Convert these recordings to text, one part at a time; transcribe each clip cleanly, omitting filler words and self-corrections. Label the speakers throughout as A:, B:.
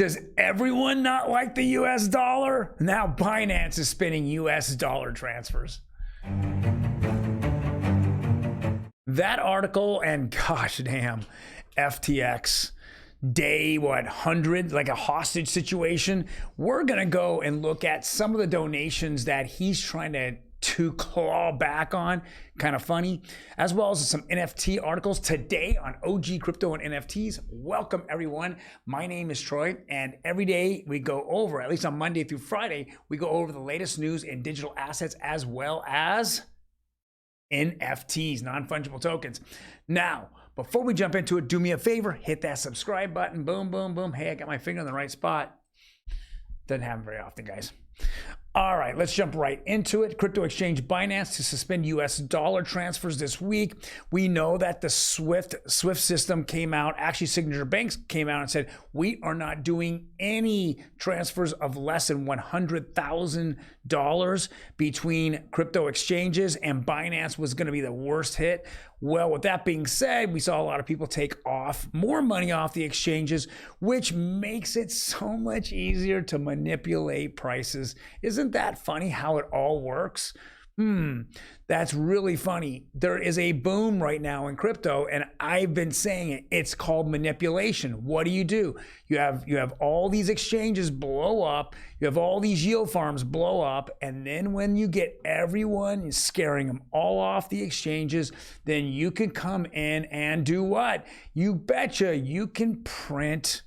A: Does everyone not like the US dollar? Now Binance is spinning US dollar transfers. That article, and gosh damn, FTX, day 100, like a hostage situation. We're gonna go and look at some of the donations that he's trying to claw back on, kind of funny, as well as some NFT articles today on OG Crypto and NFTs. Welcome everyone. My name is Troy, and every day we go over, at least on Monday through Friday, we go over the latest news in digital assets as well as NFTs, non-fungible tokens. Now, before we jump into it, do me a favor, hit that subscribe button. Boom, boom, boom. Hey, I got my finger in the right spot. Doesn't happen very often, guys. All right, let's jump right into it. Crypto exchange Binance to suspend US dollar transfers this week. We know that the SWIFT system came out, actually Signature Banks came out and said, we are not doing any transfers of less than $100,000 between crypto exchanges, and Binance was gonna be the worst hit. Well, with that being said, we saw a lot of people take more money off the exchanges, which makes it so much easier to manipulate prices. Isn't that funny how it all works? That's really funny. There is a boom right now in crypto, and I've been saying it. It's called manipulation. What do? You have all these exchanges blow up. You have all these yield farms blow up, and then when you get everyone scaring them all off the exchanges, then you can come in and do what? You betcha you can print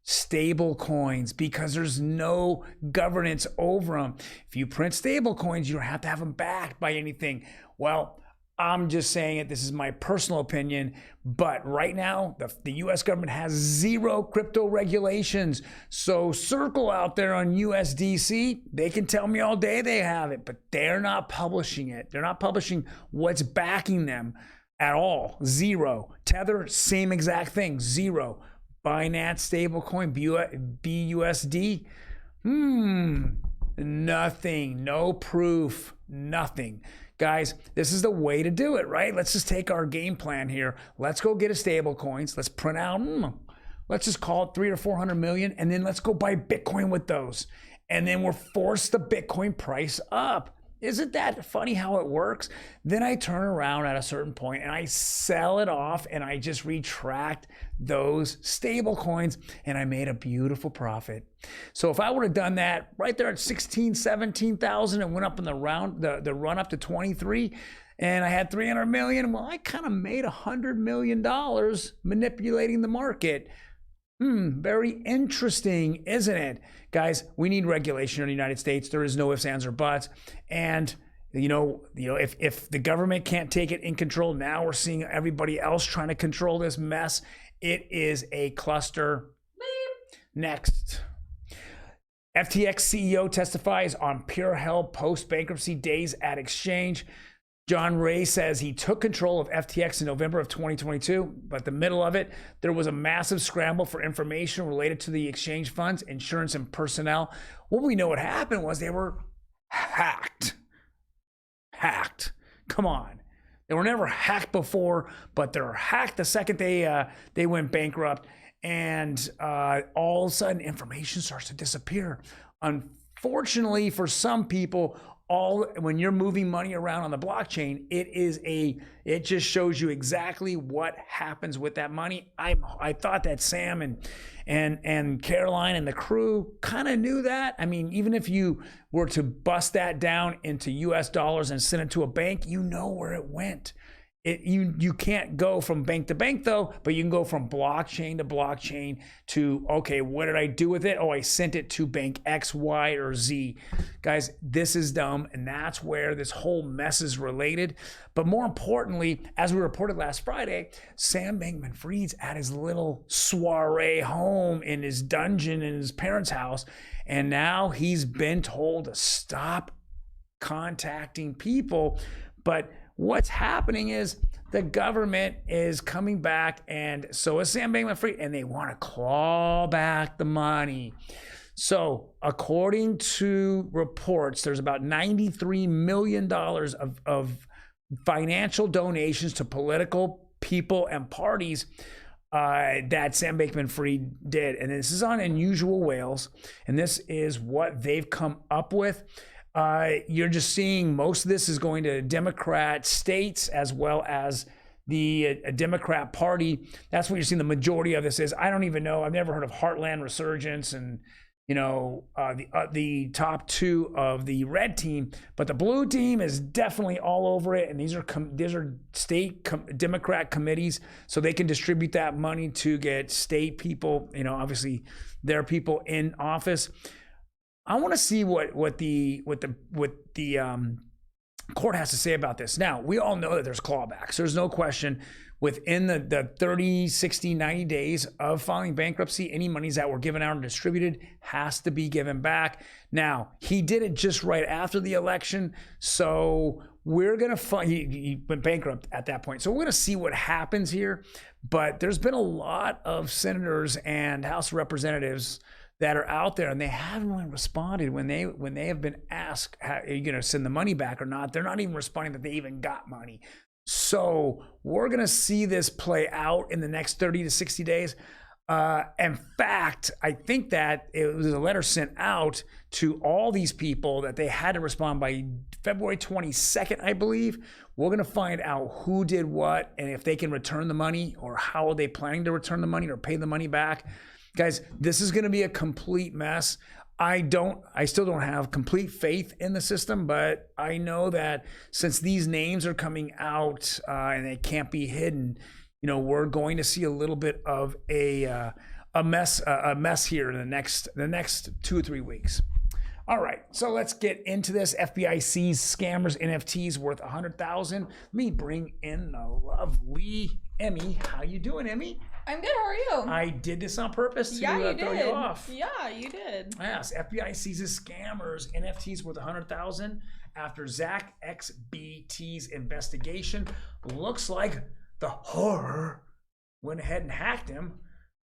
A: stable coins because there's no governance over them. If you print stable coins, you don't have to have them backed by anything. Well, I'm just saying it. This is my personal opinion, but right now the US government has zero crypto regulations. So circle out there on USDC, they can tell me all day they have it, but they're not publishing it. They're not publishing what's backing them at all. Zero. Tether, same exact thing, zero. Binance stablecoin, BUSD, nothing, no proof, nothing. Guys, this is the way to do it, right? Let's just take our game plan here. Let's go get a stable coins. Let's print out, let's just call it 300 or 400 million, and then let's go buy Bitcoin with those. And then we're forced the Bitcoin price up. Isn't that funny how it works? Then I turn around at a certain point and I sell it off and I just retract those stable coins and I made a beautiful profit. So if I would have done that right there at 16, 17,000 and went up in the run up to 23 and I had 300 million, well, I kind of made $100 million manipulating the market. Very interesting, isn't it? Guys, we need regulation in the United States. There is no ifs, ands, or buts. And if the government can't take it in control, now we're seeing everybody else trying to control this mess. It is a cluster. Next. FTX CEO testifies on pure hell post-bankruptcy days at exchange. John Ray says he took control of FTX in November of 2022, but the middle of it, there was a massive scramble for information related to the exchange funds, insurance, and personnel. What we know what happened was they were hacked. Come on. They were never hacked before, but they're hacked the second they went bankrupt, and all of a sudden information starts to disappear. Unfortunately, for some people, when you're moving money around on the blockchain, it just shows you exactly what happens with that money. I thought that Sam and Caroline and the crew kind of knew that. I mean, even if you were to bust that down into US dollars and send it to a bank, you know where it went. You can't go from bank to bank though, but you can go from blockchain to blockchain to, okay, what did I do with it? Oh, I sent it to bank X, Y, or Z. Guys, this is dumb, and that's where this whole mess is related. But more importantly, as we reported last Friday, Sam Bankman-Fried's at his little soiree home in his dungeon in his parents' house, and now he's been told to stop contacting people. But what's happening is the government is coming back, and so is Sam Bankman-Fried, and they want to claw back the money. So according to reports, there's about $93 million of financial donations to political people and parties that Sam Bankman-Fried did. And this is on unusual whales. And this is what they've come up with. You're just seeing most of this is going to Democrat states as well as the Democrat Party. That's what you're seeing the majority of this is. I don't even know. I've never heard of Heartland Resurgence and, you know, the top two of the red team, but the blue team is definitely all over it. And these are state Democrat committees, so they can distribute that money to get state people, you know, obviously their people in office. I want to see what the court has to say about this. Now, we all know that there's clawbacks. There's no question within the 30, 60, 90 days of filing bankruptcy, any monies that were given out and distributed has to be given back. Now, he did it just right after the election. So we're going to he went bankrupt at that point. So we're going to see what happens here. But there's been a lot of senators and House representatives that are out there, and they haven't really responded when they have been asked, are you going to send the money back or not? They're not even responding that they even got money. So we're going to see this play out in the next 30 to 60 days. In fact, I think that it was a letter sent out to all these people that they had to respond by February 22nd, I believe. We're going to find out who did what and if they can return the money or how are they planning to return the money or pay the money back. Guys, this is going to be a complete mess. I still don't have complete faith in the system, but I know that since these names are coming out and they can't be hidden, you know, we're going to see a little bit of a mess here in the next 2 or 3 weeks. All right, so let's get into this. FBI sees scammers NFTs worth $100,000. Let me bring in the lovely Emi. How you doing, Emi?
B: I'm good. How are you?
A: I did this on purpose to throw you off.
B: Yeah, you did.
A: Yes, FBI seizes scammers NFTs worth $100,000 after Zach XBT's investigation. Looks like the horror went ahead and hacked him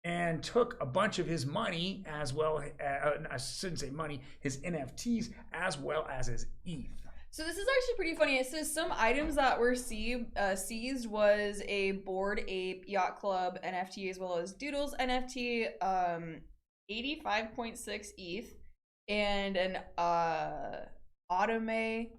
A: and took a bunch of his money as well. I shouldn't say money, his NFTs as well as his ETH.
B: So this is actually pretty funny. It says some items that were seized was a Bored Ape Yacht Club NFT as well as Doodles NFT, 85.6 ETH, and an Autome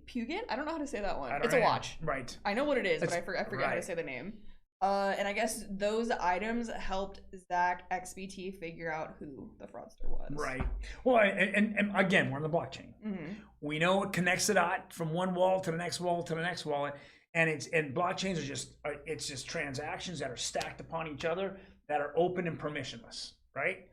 B: Puget. I don't know how to say that one. It's a watch.
A: Right.
B: I know what it is, but I forget how to say the name. And I guess those items helped Zach XBT figure out who the fraudster was.
A: Right. Well, and again, we're on the blockchain. Mm-hmm. We know it connects the dot from one wallet to the next wallet to the next wallet, and blockchains are just transactions that are stacked upon each other that are open and permissionless. Right.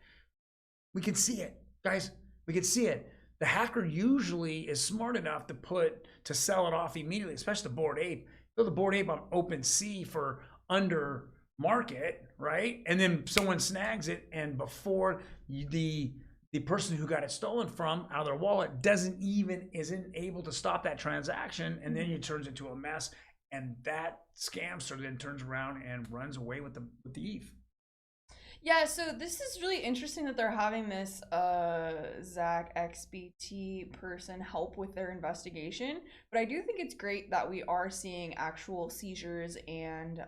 A: We can see it, guys. We can see it. The hacker usually is smart enough to sell it off immediately, especially the Bored Ape. Build the Bored Ape on OpenSea for under market, right? And then someone snags it, and before the person who got it stolen from out of their wallet isn't able to stop that transaction, and then it turns into a mess, and that scamster then turns around and runs away with the ETH.
B: Yeah, so this is really interesting that they're having this Zach XBT person help with their investigation. But I do think it's great that we are seeing actual seizures and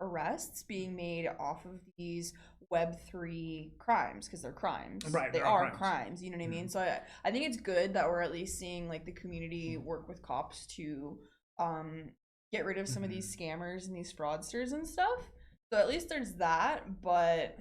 B: arrests being made off of these Web3 crimes, because they're crimes.
A: Right,
B: they are crimes. You know what I mean? So I think it's good that we're at least seeing like the community work with cops to get rid of some of these scammers and these fraudsters and stuff. So at least there's that, but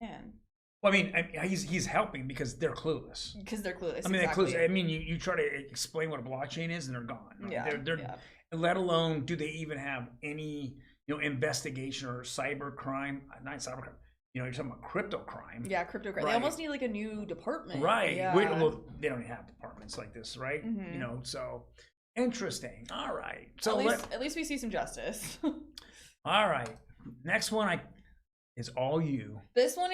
B: man.
A: Well, I mean, he's helping because they're clueless.
B: Because they're clueless.
A: I mean,
B: exactly.
A: they're clueless. I mean, you try to explain what a blockchain is, and they're gone. Right?
B: Yeah.
A: Let alone do they even have any investigation or cyber crime? Not cyber crime. You're talking about crypto crime.
B: Yeah, crypto crime. Right. They almost need like a new department.
A: Right.
B: Yeah.
A: Well, they don't have departments like this, right? Mm-hmm. So interesting. All right. So
B: at least we see some justice.
A: All right. Next one is all you.
B: This one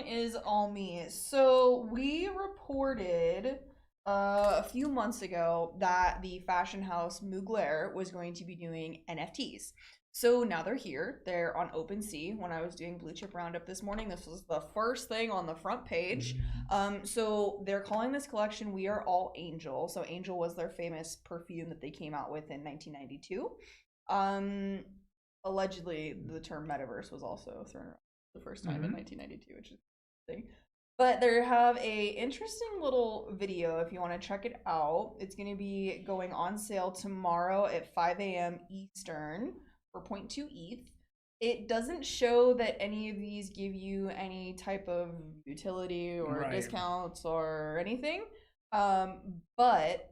B: is all me. So we reported a few months ago that the fashion house Mugler was going to be doing NFTs. So now they're here. They're on OpenSea. When I was doing Blue Chip Roundup this morning, this was the first thing on the front page. So they're calling this collection We Are All Angel. So Angel was their famous perfume that they came out with in 1992. allegedly the term metaverse was also thrown around the first time in 1992, which is interesting. But they have a interesting little video if you want to check it out. It's going to be going on sale tomorrow at 5 a.m. Eastern for 0.2 ETH. It doesn't show that any of these give you any type of utility or discounts or anything. But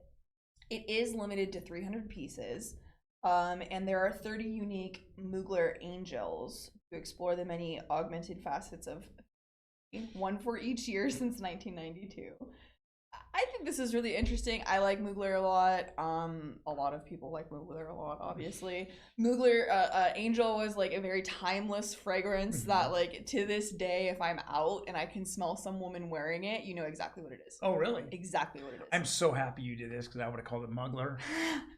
B: it is limited to 300 pieces. And there are 30 unique Mugler angels to explore the many augmented facets of one for each year since 1992. I think this is really interesting. I like Mugler a lot. A lot of people like Mugler a lot, obviously. Mugler Angel was like a very timeless fragrance that, like, to this day, if I'm out and I can smell some woman wearing it, you know exactly what it is.
A: Oh, really?
B: Exactly what it is.
A: I'm so happy you did this because I would have called it Mugler.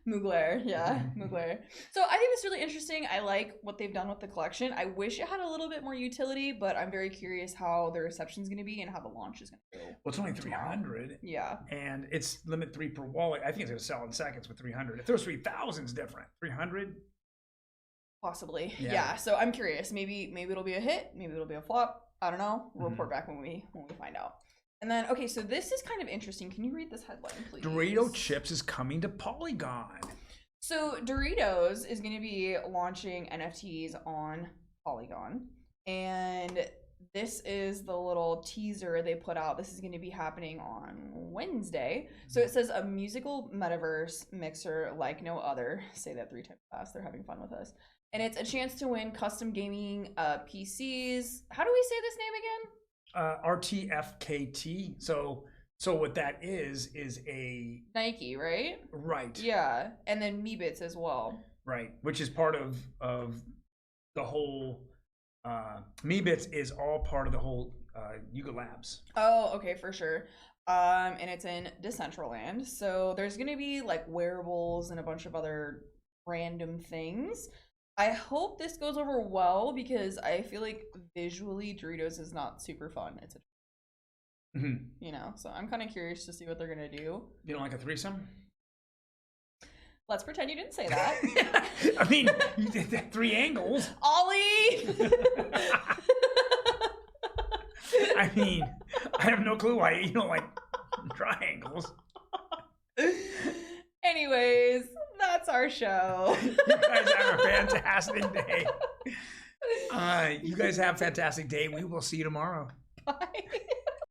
B: Mugler, yeah, Mugler. So I think it's really interesting. I like what they've done with the collection. I wish it had a little bit more utility, but I'm very curious how the reception is going to be and how the launch is going to go.
A: Well, it's only 300.
B: Yeah.
A: And it's limit 3 per wallet. I think it's going to sell in seconds with 300. If there was 3,000, it's different. 300?
B: Possibly. Yeah. So I'm curious. Maybe it'll be a hit. Maybe it'll be a flop. I don't know. We'll report back when we find out. And then, okay, so this is kind of interesting. Can you read this headline, please?
A: Dorito chips is coming to Polygon.
B: So Doritos is going to be launching NFTs on Polygon. And this is the little teaser they put out. This is going to be happening on Wednesday. So it says a musical metaverse mixer like no other. Say that 3 times fast. They're having fun with us. And it's a chance to win custom gaming PCs. How do we say this name again?
A: RTFKT. So what that is a
B: Nike, right?
A: Right.
B: Yeah, and then Meebits as well.
A: Right, which is part of the whole. Meebits is all part of the whole Yuga Labs.
B: Oh, okay, for sure. And it's in Decentraland, so there's gonna be like wearables and a bunch of other random things. I hope this goes over well because I feel like visually Doritos is not super fun. It's you know, so I'm kind of curious to see what they're gonna do.
A: You don't like a threesome?
B: Let's pretend you didn't say that.
A: I mean, you did that 3 angles.
B: Ollie!
A: I mean, I have no clue why you don't like triangles.
B: Anyways, that's our show.
A: You guys have a fantastic day. We will see you tomorrow.